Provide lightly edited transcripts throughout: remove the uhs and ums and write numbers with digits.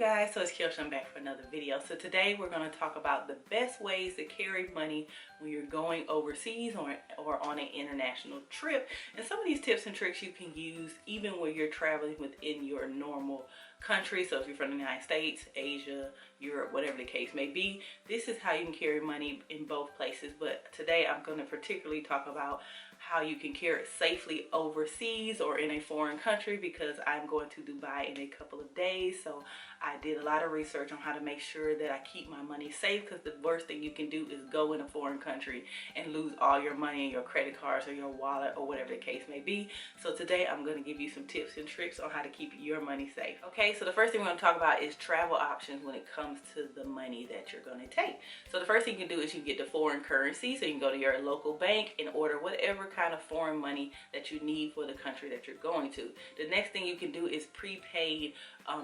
guys, so it's Keoshia, I'm back for another video. So today we're going to talk about the best ways to carry money when you're going overseas or on an international trip. And some of these tips and tricks you can use even when you're traveling within your normal country. So if you're from the United States, Asia, Europe, whatever the case may be, this is how you can carry money in both places. But today I'm going to particularly talk about how you can carry it safely overseas or in a foreign country, because I'm going to Dubai in a couple of days. So I did a lot of research on how to make sure that I keep my money safe, because the worst thing you can do is go in a foreign country and lose all your money in your credit cards or your wallet or whatever the case may be. So today I'm going to give you some tips and tricks on how to keep your money safe. Okay, so the first thing we're going to talk about is travel options when it comes to the money that you're going to take. So the first thing you can do is you can get the foreign currency. So you can go to your local bank and order whatever kind of foreign money that you need for the country that you're going to. The next thing you can do is prepaid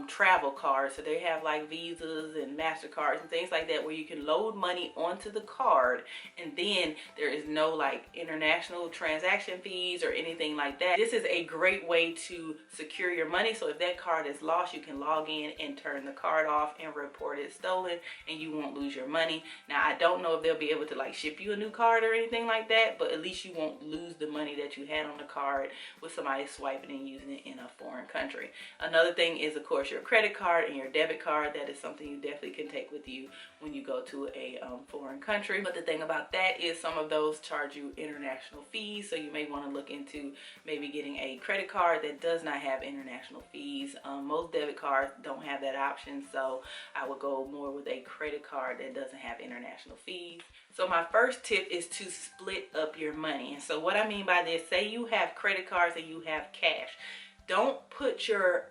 travel cards. So they have like Visas and MasterCards and things like that, where you can load money onto the card and then there is no like international transaction fees or anything like that. This is a great way to secure your money. So if that card is lost, you can log in and turn the card off and report it stolen, and you won't lose your money. Now I don't know if they'll be able to like ship you a new card or anything like that, but at least you won't lose the money that you had on the card with somebody swiping and using it in a foreign country. Another thing is, of course, your credit card and your debit card. That is something you definitely can take with you when you go to a foreign country. But the thing about that is some of those charge you international fees, so you may want to look into maybe getting a credit card that does not have international fees. Most debit cards don't have that option, so I would go more with a credit card that doesn't have international fees. So my first tip is to split up your money. And so what I mean by this, say you have credit cards and you have cash. Don't put your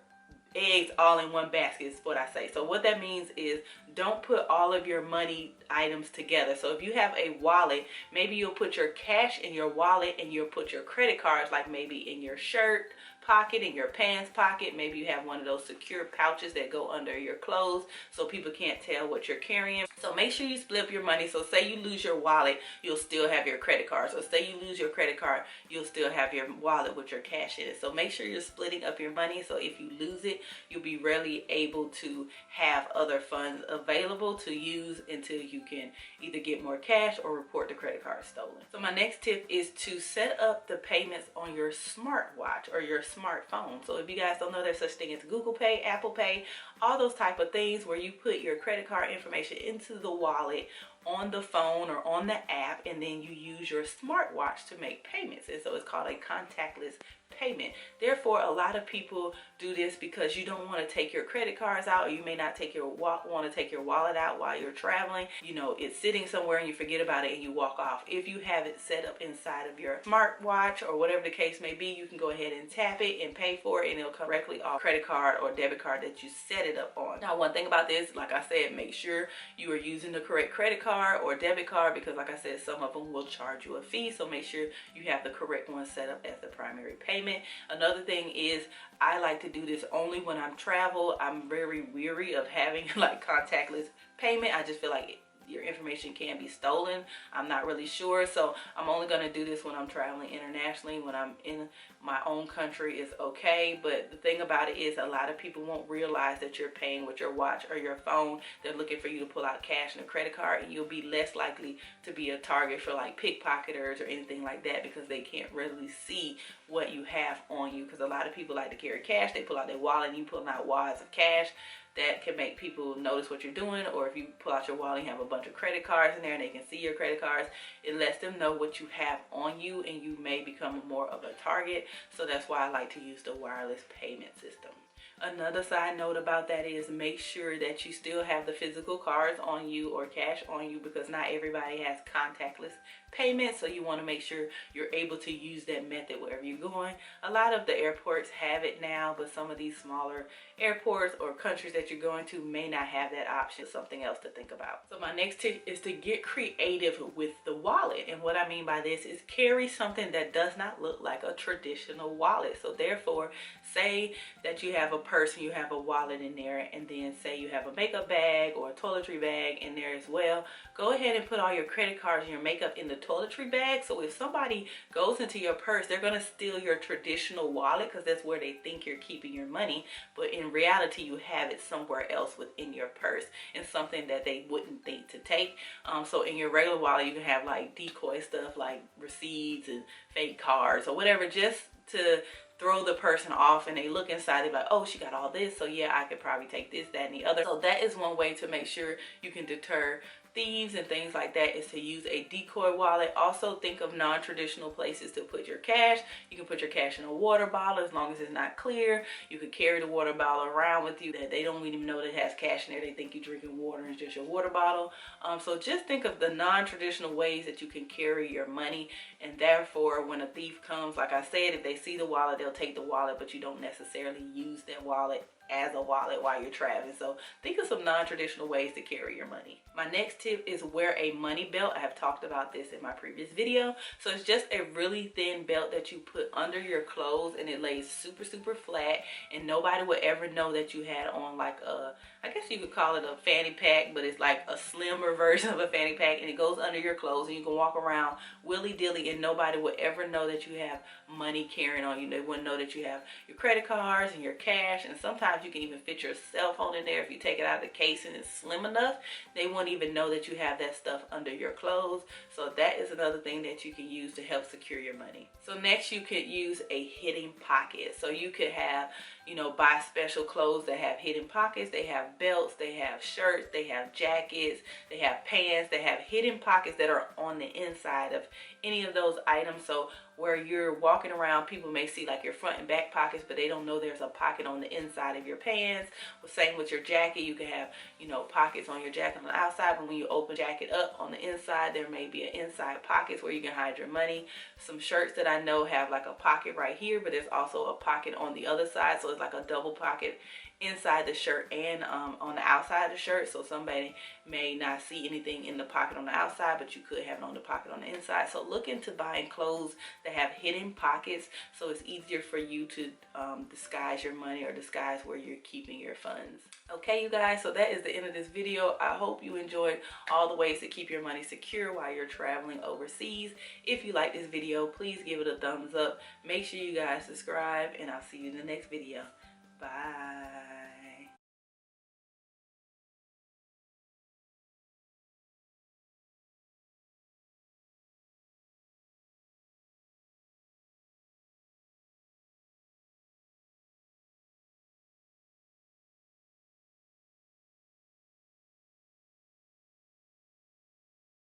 eggs all in one basket is what I say. So what that means is don't put all of your money items together. So if you have a wallet, maybe you'll put your cash in your wallet and you'll put your credit cards like maybe in your shirt pocket, in your pants pocket. Maybe you have one of those secure pouches that go under your clothes so people can't tell what you're carrying. So make sure you split up your money. So say you lose your wallet, you'll still have your credit card. So say you lose your credit card, you'll still have your wallet with your cash in it. So make sure you're splitting up your money, so if you lose it, you'll be rarely able to have other funds available to use until you can either get more cash or report the credit card stolen. So my next tip is to set up the payments on your smartwatch or your smartphone. So if you guys don't know, there's such thing as Google Pay, Apple Pay, all those type of things where you put your credit card information into the wallet on the phone or on the app, and then you use your smartwatch to make payments. And so it's called a contactless payment. Therefore, a lot of people do this because you don't want to take your credit cards out, or you may not take your want to take your wallet out while you're traveling. You know, it's sitting somewhere and you forget about it and you walk off. If you have it set up inside of your smartwatch or whatever the case may be, you can go ahead and tap it and pay for it, and it'll come directly off credit card or debit card that you set it up on. Now, one thing about this, like I said, make sure you are using the correct credit card or debit card, because like I said, some of them will charge you a fee. So make sure you have the correct one set up as the primary payment. Another thing is, I like to do this only when I'm travel. I'm very weary of having like contactless payment. I just feel like your information can be stolen. I'm not really sure, so I'm only going to do this when I'm traveling internationally. When I'm in my own country, it's okay. But the thing about it is, a lot of people won't realize that you're paying with your watch or your phone. They're looking for you to pull out cash and a credit card, and you'll be less likely to be a target for like pickpocketers or anything like that, because they can't really see what you have on you. Because a lot of people like to carry cash. They pull out their wallet and you pull out wads of cash. That can make people notice what you're doing. Or if you pull out your wallet and have a bunch of credit cards in there and they can see your credit cards, it lets them know what you have on you, and you may become more of a target. So that's why I like to use the wireless payment system. Another side note about that is, make sure that you still have the physical cards on you or cash on you, because not everybody has contactless payment. So you want to make sure you're able to use that method wherever you're going. A lot of the airports have it now, but some of these smaller airports or countries that you're going to may not have that option. Something else to think about. So my next tip is to get creative with the wallet. And what I mean by this is, carry something that does not look like a traditional wallet. So therefore, say that you have a purse and you have a wallet in there, and then say you have a makeup bag or a toiletry bag in there as well. Go ahead and put all your credit cards and your makeup in the toiletry bag. So if somebody goes into your purse, they're going to steal your traditional wallet because that's where they think you're keeping your money. But in reality, you have it somewhere else within your purse and something that they wouldn't think to take. So in your regular wallet, you can have like decoy stuff like receipts and fake cards or whatever, just to throw the person off, and they look inside, they're like, oh, she got all this, so yeah, I could probably take this, that, and the other. So that is one way to make sure you can deter thieves and things like that, is to use a decoy wallet. Also think of non-traditional places to put your cash. You can put your cash in a water bottle as long as it's not clear. You could carry the water bottle around with you that they don't even know that it has cash in there. They think you're drinking water and it's just your water bottle. So just think of the non-traditional ways that you can carry your money, and therefore when a thief comes, like I said, if they see the wallet, they'll take the wallet, but you don't necessarily use that wallet as a wallet while you're traveling. So think of some non-traditional ways to carry your money. My next tip is wear a money belt. I have talked about this in my previous video. So it's just a really thin belt that you put under your clothes, and it lays super flat, and nobody would ever know that you had on like a, I guess you could call it a fanny pack, but it's like a slimmer version of a fanny pack, and it goes under your clothes, and you can walk around willy-dilly and nobody would ever know that you have money carrying on you. They wouldn't know that you have your credit cards and your cash, and sometimes you can even fit your cell phone in there if you take it out of the case and it's slim enough. They won't even know that you have that stuff under your clothes. So that is another thing that you can use to help secure your money. So next, you could use a hidden pocket. So you could have, you know, buy special clothes that have hidden pockets. They have belts, they have shirts, they have jackets, they have pants, they have hidden pockets that are on the inside of any of those items. So where you're walking around, people may see like your front and back pockets, but they don't know there's a pocket on the inside of your pants. Well, same with your jacket. You can have, you know, pockets on your jacket on the outside, but when you open the jacket up on the inside, there may be an inside pockets where you can hide your money. Some shirts that I know have like a pocket right here, but there's also a pocket on the other side, so it's like a double pocket inside the shirt and on the outside of the shirt. So somebody may not see anything in the pocket on the outside, but you could have it on the pocket on the inside. So look into buying clothes that have hidden pockets, so it's easier for you to disguise your money or disguise where you're keeping your funds. Okay, you guys, so that is the end of this video. I hope you enjoyed all the ways to keep your money secure while you're traveling overseas. If you like this video, please give it a thumbs up. Make sure you guys subscribe, and I'll see you in the next video. Bye.